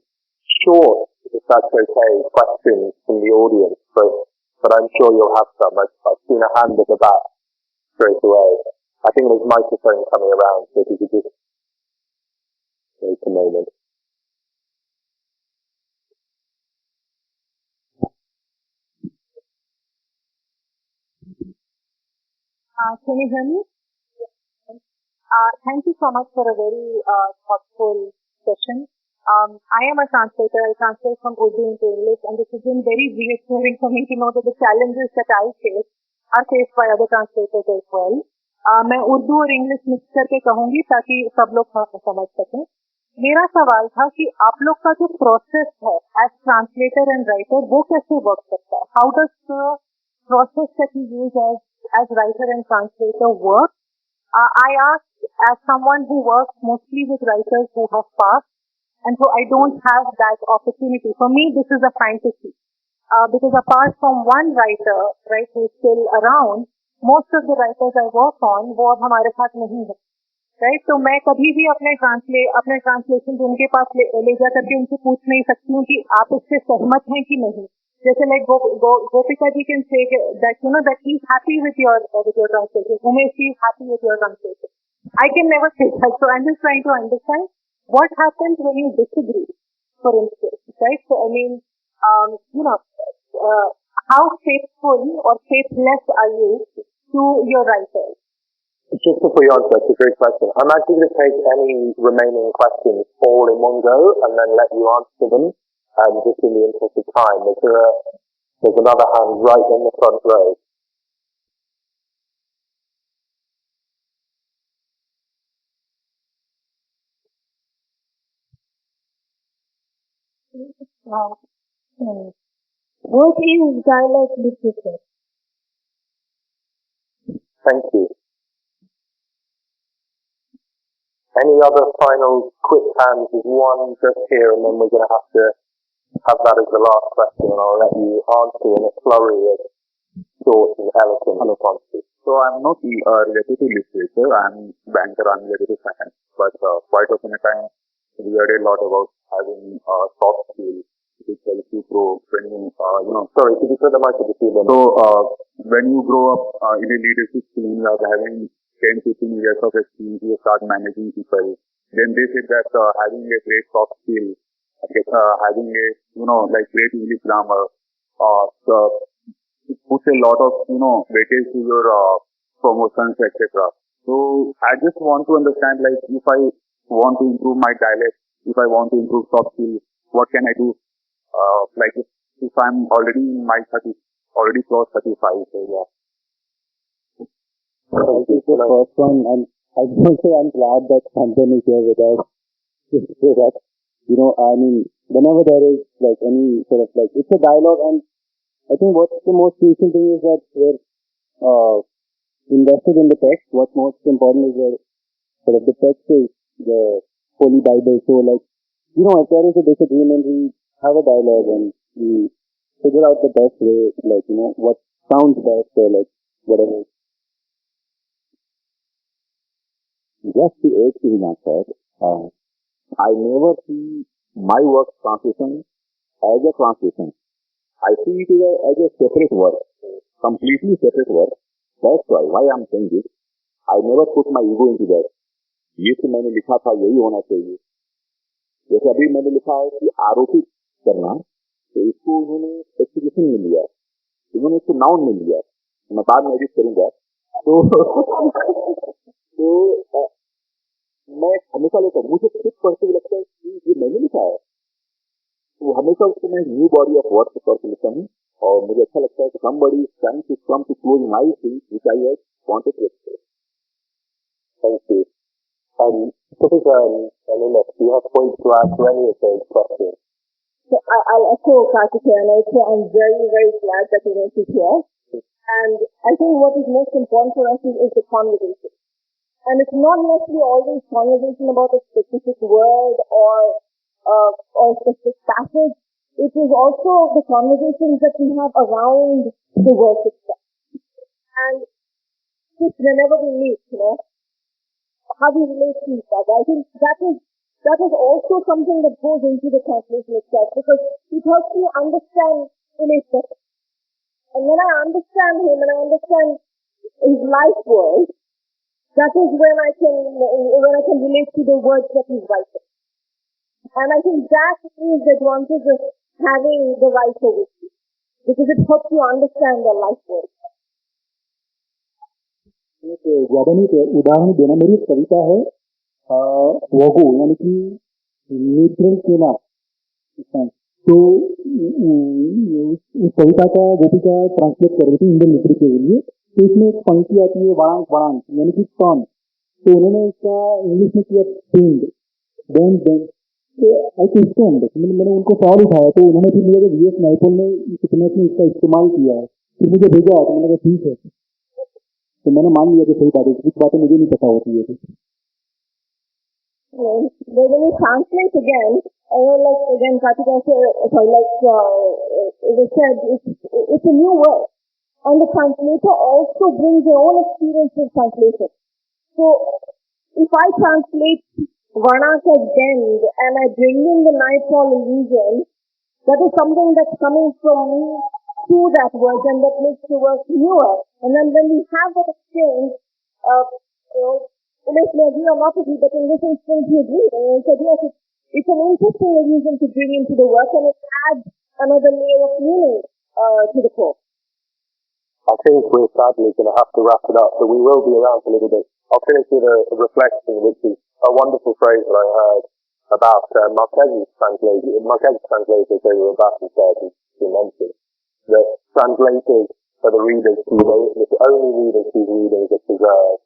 short, if that's okay, questions from the audience, but I'm sure you'll have some. I've seen a hand at the back straight away. I think there's a microphone coming around, so if you could just wait a moment. Can you hear me? Thank you so much for a very thoughtful session. I am a translator. I translate from Urdu into English, and this has been very reassuring for me to know that the challenges that I face are faced by other translators as well. मैं उर्दू और English mix करके कहूंगी ताकि सब लोग समझ सकें. मेरा सवाल था कि आप लोग का जो प्रोसेस है एज ट्रांसलेटर एंड राइटर वो कैसे वर्क करता है? How does the process that you use as writer and translator work? I ask as someone who works mostly with writers who have passed, and so I don't have that opportunity. For me, this is a fantasy. Because apart from one writer, right, who's still around, most of the writers I work on, वो अब हमारे साथ नहीं है. Right? तो मैं कभी भी अपने ट्रांसलेशन उनके पास ले जा करके उनसे पूछ नहीं सकती हूँ कि आप इससे सहमत हैं कि नहीं. जैसे like Gopika ji can say that that he's happy with your translation. Umesh ji is happy with your translation. I can never say that. So I'm just trying to understand what happens when you disagree, for instance, right? So I mean, how faithful or faithless are you to your writers? Just before you answer, that's a great question. I'm actually going to take any remaining questions all in one go and then let you answer them. Just in the interest of time, there's another hand right in the front row. What is dialogue literature? Thank you. Any other final quick hands? There's one just here, and then we're going to have that as the last question, and I'll let you answer in a flurry of short and eloquent responses. So I'm not related to literature. I'm banker unrelated to finance. But quite often a time we heard a lot about having soft skills, which helps you grow when you, Sorry, could you put the mic to the field? So when you grow up in a leadership team, you are having 10-15 years of experience, you start managing people. Then they said that having a great soft skill, having a, great English grammar, it puts a lot of, weightage to your promotions, etc. So I just want to understand, like, if I want to improve my dialect, if I want to improve soft skills, what can I do? If I'm already in my 30s, already close 35, so yeah. I think the first one, and I will say I'm glad that Chandan is here with us. So that, whenever there is like any sort of like, it's a dialogue, and I think what's the most crucial thing is that we're invested in the text. What's most important is that sort of the text is the Holy Bible. So like, if there is a disagreement, we have a dialogue and we figure out the best way, like, what sounds best or like whatever. Just to add to him, I never see my work translation as a translation. I see it as a separate work, completely separate work. That's why I'm saying this. I never put my ego into that. ये तो मैंने लिखा था यही होना चाहिए. जैसे अभी मैंने लिखा है कि आरोपित करना, तो इसको उन्होंने एक्सप्रेशन में लिया, उन्होंने इसको नाउन में लिया. मैं बाद में एडिट करूंगा. तो मैं हमेशा लेता हूँ, मुझे खुद पढ़ते हुए लगता है कि ये मैंने लिखा है, तो हमेशा उसको मैं न्यू बॉडी ऑफ वर्क करके लिखता हूँ, और मुझे अच्छा लगता है कि somebody is trying to come to close my things which I had wanted to express. Thank you. Professor Umesh, do you have points to add to any of those questions? So I'll echo Kartikeya, and also I'm very, very glad that Umesh is here. And I think what is most important for us is the conversation. And it's not necessarily always conversation about a specific word or a specific passage. It is also the conversations that we have around the work itself. And just whenever we meet, how we relate to each other. I think that is also something that goes into the translation itself, because it helps me understand Umesh better. And when I understand him and I understand his life world, that is when I can relate to the words that he's writing. And I think that is the advantage of having the writer with you, because it helps you understand their life world. ज्यादा नहीं उदाहरण देना, मेरी एक कविता है वगो, यानी कि neutral केला. तो इस कविता का गोपिका ट्रांसलेट कर रही थी इंडियन लिटरेचर के लिए. तो इसमें एक पंक्ति आती है वाणांक वाणांक, यानी कि टर्न. तो उन्होंने इसका इंग्लिश में किया बेंड बेंड बेंड. आई क्वेश्चन, मैंने उनको सवाल उठाया, तो उन्होंने फिर मुझे VS नाइपोल ने इसका इस्तेमाल किया है, फिर मुझे भेजा, तो मैंने कहा ठीक है. तो मैंने मान लिया कि सही बात है, कुछ बातें मुझे नहीं पता होती है. When you translate again, again, Kartikeya said, it's a new word. And the translator also brings their own experience with translation. So, if I translate Varnak as bend and I bring in the nightfall illusion, that is something that's coming from me to that word, and that makes the word newer. And then when we have that exchange, Umesh may agree or not agree, but in this instance he agreed. And he said, yes, it's an interesting illusion to bring into the work, and it adds another layer of meaning to the poem. I think we're sadly going to have to wrap it up, but we will be around for a little bit. I'll finish with a reflection, which is a wonderful phrase that I heard about Marquez's translator, Jerry Rabasi, said, and he mentioned, that translators are the readers who the only readers whose readings are preserved.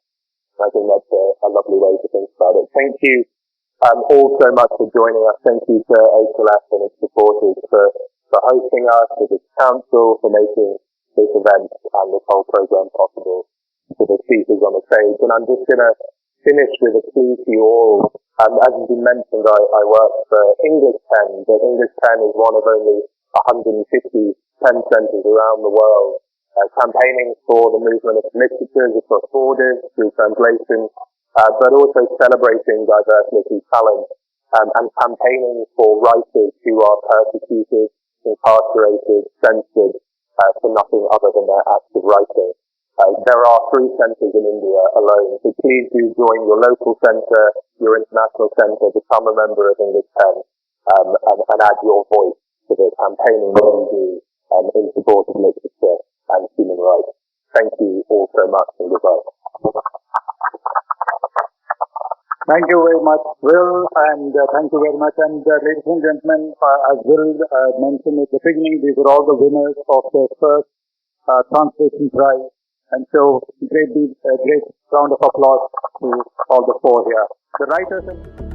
I think that's a lovely way to think about it. Thank you all so much for joining us. Thank you to HLF and its supporters for hosting us, to the council for making this event and this whole program possible, to the speakers on the stage. And I'm just going to finish with a plea to you all. As has been mentioned, I work for English Pen, but English Pen is one of only 150 pen centres around the world, campaigning for the movement of literatures across borders through translation, but also celebrating diversity, talent, and campaigning for writers who are persecuted, incarcerated, censored for nothing other than their acts of writing. There are 3 centres in India alone, so please do join your local centre, your international centre, become a member of English Pen, and add your voice to the campaigning that you do in support of literature and human rights. Thank you all so much, and goodbye. Thank you very much, Will, and thank you very much. And ladies and gentlemen, as Will mentioned at the beginning, these are all the winners of the first translation prize. And so, great round of applause to all the 4 here. The writers and